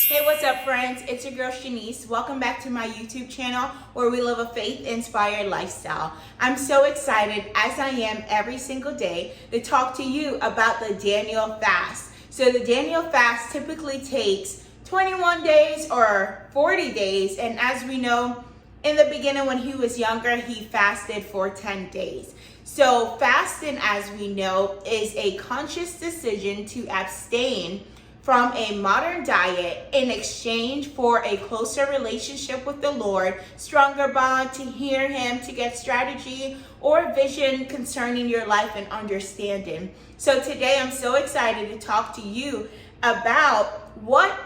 Hey, what's up, friends? It's your girl Shanice. Welcome back to my YouTube channel where we live a faith-inspired lifestyle. I'm so excited, as I am every single day, to talk to you about the Daniel fast. So the Daniel fast typically takes 21 days or 40 days, and as we know, in the beginning when he was younger, he fasted for 10 days. So fasting, as we know, is a conscious decision to abstain from a modern diet in exchange for a closer relationship with the Lord, stronger bond, to hear him, to get strategy or vision concerning your life and understanding. So today I'm so excited to talk to you about what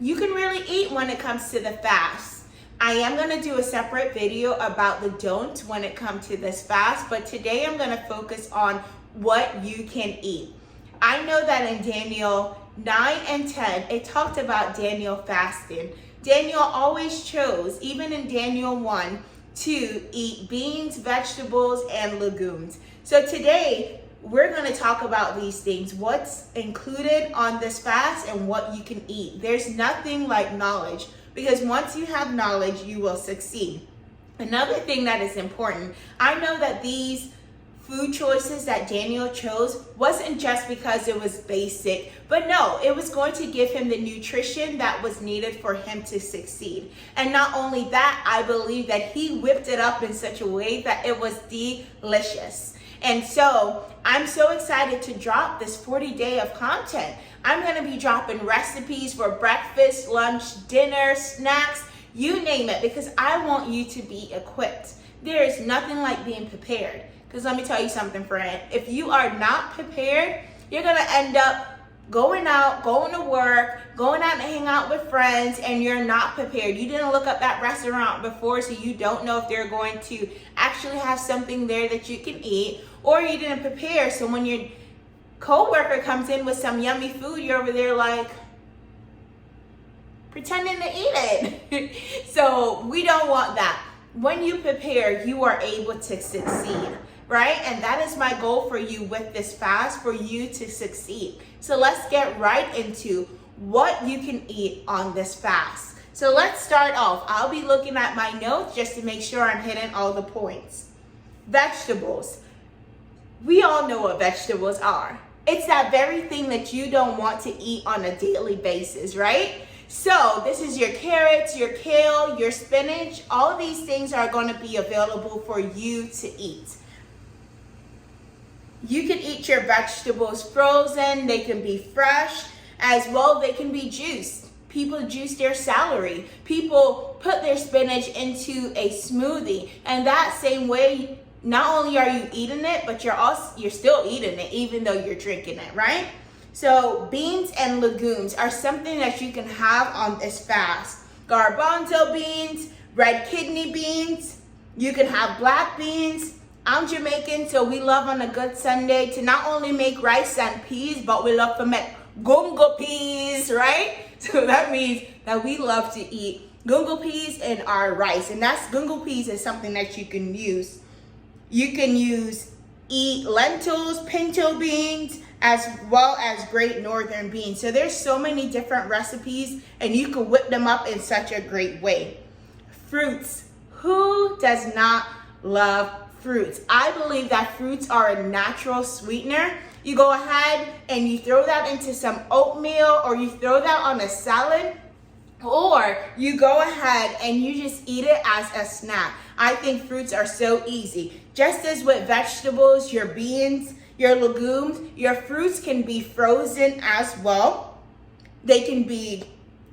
you can really eat when it comes to the fast. I am going to do a separate video about the don'ts when it comes to this fast, but today I'm going to focus on what you can eat. I know that in Daniel 9 and 10, it talked about Daniel fasting. Daniel always chose, even in Daniel 1, to eat beans, vegetables, and legumes. So today, we're going to talk about these things, what's included on this fast and what you can eat. There's nothing like knowledge, because once you have knowledge, you will succeed. Another thing that is important, I know that these food choices that Daniel chose wasn't just because it was basic, but no, it was going to give him the nutrition that was needed for him to succeed. And not only that, I believe that he whipped it up in such a way that it was delicious. And so I'm so excited to drop this 40-day of content. I'm going to be dropping recipes for breakfast, lunch, dinner, snacks, you name it, because I want you to be equipped. There is nothing like being prepared. Because let me tell you something, friend. If you are not prepared, you're going to end up going out, going to work, going out and hang out with friends, and you're not prepared. You didn't look up that restaurant before, so you don't know if they're going to actually have something there that you can eat, or you didn't prepare. So when your coworker comes in with some yummy food, you're over there like pretending to eat it. So we don't want that. When you prepare, you are able to succeed. Right? And that is my goal for you with this fast, for you to succeed. So let's get right into what you can eat on this fast. So let's start off. I'll be looking at my notes just to make sure I'm hitting all the points. Vegetables. We all know what vegetables are. It's that very thing that you don't want to eat on a daily basis, right? So this is your carrots, your kale, your spinach. All of these things are going to be available for you to eat. You can eat your vegetables frozen, they can be fresh, as well they can be juiced. People juice their celery. People put their spinach into a smoothie. And that same way, not only are you eating it, but you're still eating it, even though you're drinking it, right? So beans and legumes are something that you can have on this fast. Garbanzo beans, red kidney beans, you can have black beans. I'm Jamaican, so we love on a good Sunday to not only make rice and peas, but we love to make gungo peas, right? So that means that we love to eat gungo peas in our rice. And gungo peas is something that you can use. You can eat lentils, pinto beans, as well as great northern beans. So there's so many different recipes, and you can whip them up in such a great way. Fruits. Who does not love fruits? I believe that fruits are a natural sweetener. You go ahead and you throw that into some oatmeal, or you throw that on a salad, or you go ahead and you just eat it as a snack. I think fruits are so easy. Just as with vegetables, your beans, your legumes, your fruits can be frozen as well. They can be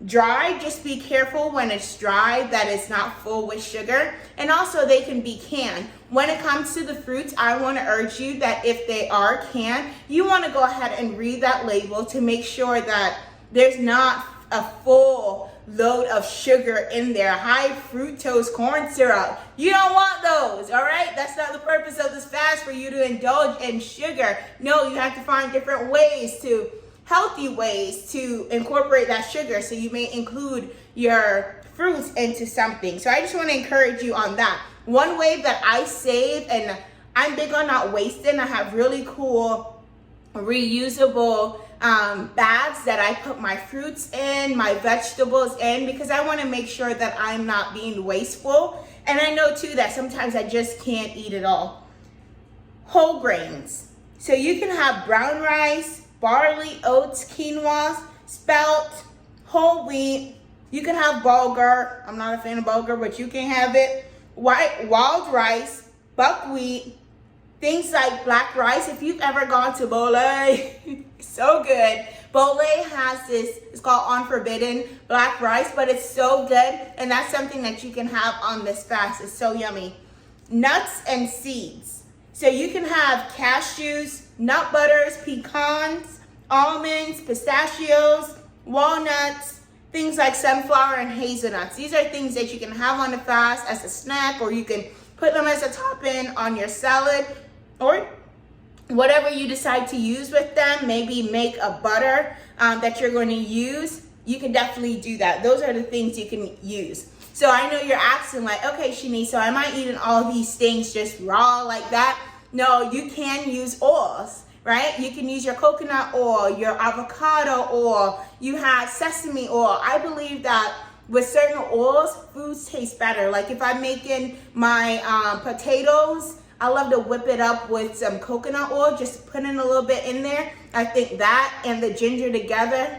dry. Just be careful when it's dry that it's not full with sugar. And also they can be canned. When it comes to the fruits, I want to urge you that if they are canned, you want to go ahead and read that label to make sure that there's not a full load of sugar in there. High fructose corn syrup. You don't want those, all right? That's not the purpose of this fast, for you to indulge in sugar. No, you have to find different healthy ways to incorporate that sugar. So you may include your fruits into something. So I just want to encourage you on that. One way that I save, and I'm big on not wasting, I have really cool reusable bags that I put my fruits in, my vegetables in, because I want to make sure that I'm not being wasteful. And I know too that sometimes I just can't eat it all. Whole grains. So you can have brown rice, barley, oats, quinoa, spelt, whole wheat. You can have bulgur. I'm not a fan of bulgur, but you can have it. Wild rice, buckwheat, things like black rice. If you've ever gone to Bole, so good. Bole has this, it's called Unforbidden black rice, but it's so good. And that's something that you can have on this fast. It's so yummy. Nuts and seeds. So you can have cashews, nut butters, pecans, almonds, pistachios, walnuts, things like sunflower and hazelnuts. These are things that you can have on the fast as a snack, or you can put them as a topping on your salad, or whatever you decide to use with them. Maybe make a butter that you're going to use. You can definitely do that. Those are the things you can use. So I know you're asking like, okay, Shanice, so am I eating all these things just raw like that? No, you can use oils, right? You can use your coconut oil, your avocado oil, you have sesame oil. I believe that with certain oils, foods taste better. Like if I'm making my potatoes, I love to whip it up with some coconut oil, just put in a little bit in there. I think that and the ginger together,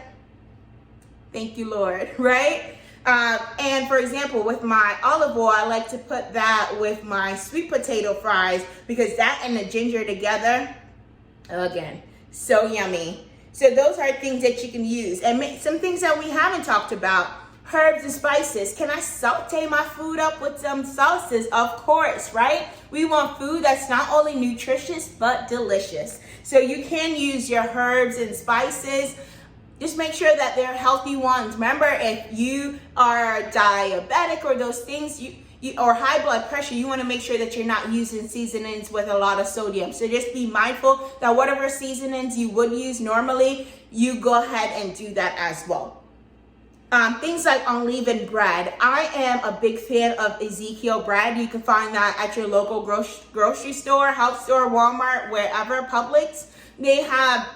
thank you, Lord, right? And for example, with my olive oil, I like to put that with my sweet potato fries, because that and the ginger together, again, so yummy. So those are things that you can use. And some things that we haven't talked about, herbs and spices. Can I saute my food up with some sauces? Of course, right? We want food that's not only nutritious, but delicious. So you can use your herbs and spices. Just make sure that they're healthy ones. Remember, if you are diabetic or those things, or high blood pressure, you want to make sure that you're not using seasonings with a lot of sodium. So just be mindful that whatever seasonings you would use normally, you go ahead and do that as well. Things like unleavened bread. I am a big fan of Ezekiel bread. You can find that at your local grocery store, health store, Walmart, wherever, Publix. They have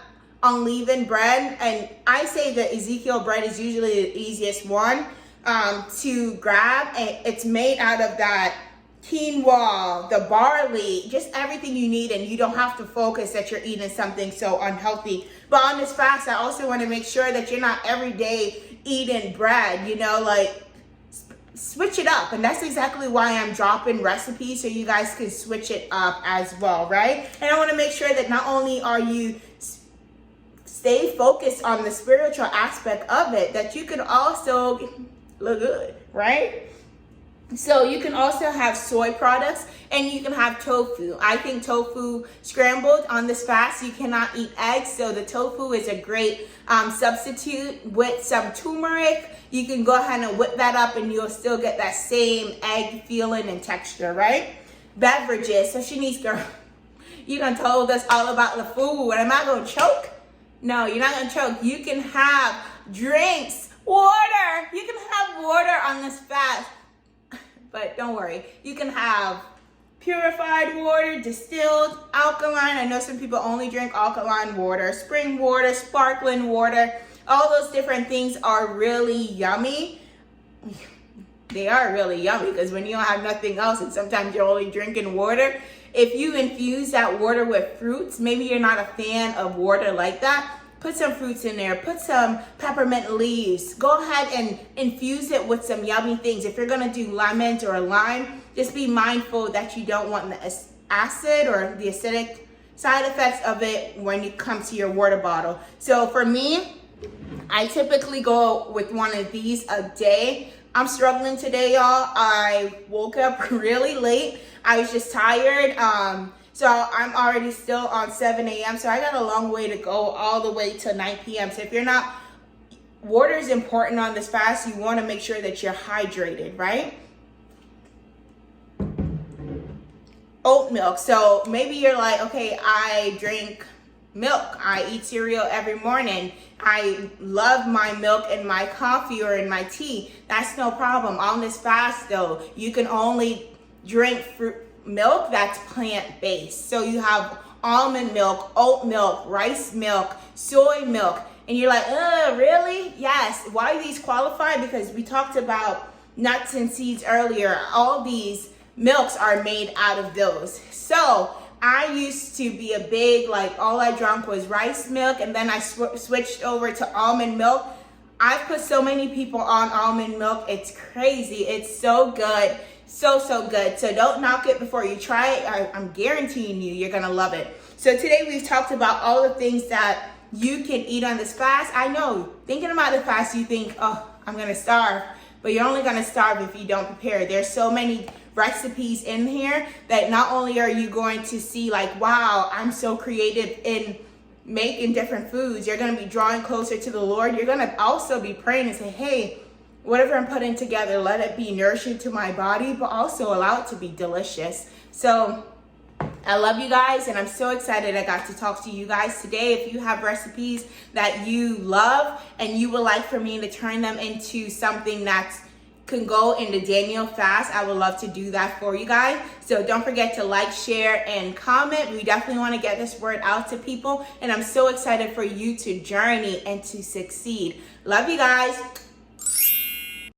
unleavened bread, and I say that Ezekiel bread is usually the easiest one to grab. And it's made out of that quinoa, the barley, just everything you need, and you don't have to focus that you're eating something so unhealthy. But on this fast, I also want to make sure that you're not every day eating bread, you know, like switch it up. And that's exactly why I'm dropping recipes, so you guys can switch it up as well, right? And I want to make sure that not only are you stay focused on the spiritual aspect of it, that you can also look good, right? So you can also have soy products, and you can have tofu. I think tofu scrambled on this fast, you cannot eat eggs, so the tofu is a great substitute with some turmeric. You can go ahead and whip that up, and you'll still get that same egg feeling and texture, right? Beverages. So Shanice, girl, you done told us all about the food. Am I gonna choke? No, you're not gonna choke. You can have drinks, water. You can have water on this fast. But don't worry, you can have purified water, distilled, alkaline. I know some people only drink alkaline water, spring water, sparkling water. All those different things are really yummy. They are really yummy, because when you don't have nothing else and sometimes you're only drinking water, if you infuse that water with fruits, maybe you're not a fan of water like that, put some fruits in there, put some peppermint leaves, go ahead and infuse it with some yummy things. If you're gonna do lemons or lime, just be mindful that you don't want the acid or the acidic side effects of it when it comes to your water bottle. So for me, I typically go with one of these a day. I'm struggling today, y'all. I woke up really late. I was just tired. So I'm already still on 7 a.m. So I got a long way to go, all the way to 9 p.m. So if you're not, water is important on this fast. You want to make sure that you're hydrated, right? Oat milk. So maybe you're like, okay, I drink milk. I eat cereal every morning. I love my milk in my coffee or in my tea. That's no problem. On this fast though, you can only drink milk that's plant-based. So you have almond milk, oat milk, rice milk, soy milk. And you're like, really? Yes. Why do these qualify? Because we talked about nuts and seeds earlier. All these milks are made out of those. So I used to be a big, like, all I drank was rice milk, and then I switched over to almond milk. I've put so many people on almond milk. It's crazy. It's so good. So good. So don't knock it before you try it. I'm guaranteeing you, you're going to love it. So today we've talked about all the things that you can eat on this fast. I know, thinking about the fast, you think, oh, I'm going to starve. But you're only going to starve if you don't prepare. There's so many recipes in here that not only are you going to see like, wow, I'm so creative in making different foods. You're going to be drawing closer to the Lord. You're going to also be praying and say, hey, whatever I'm putting together, let it be nourishing to my body, but also allow it to be delicious. So I love you guys, and I'm so excited I got to talk to you guys today. If you have recipes that you love and you would like for me to turn them into something that can go in the Daniel fast, I would love to do that for you guys. So don't forget to like, share, and comment. We definitely want to get this word out to people, and I'm so excited for you to journey and to succeed. Love you guys.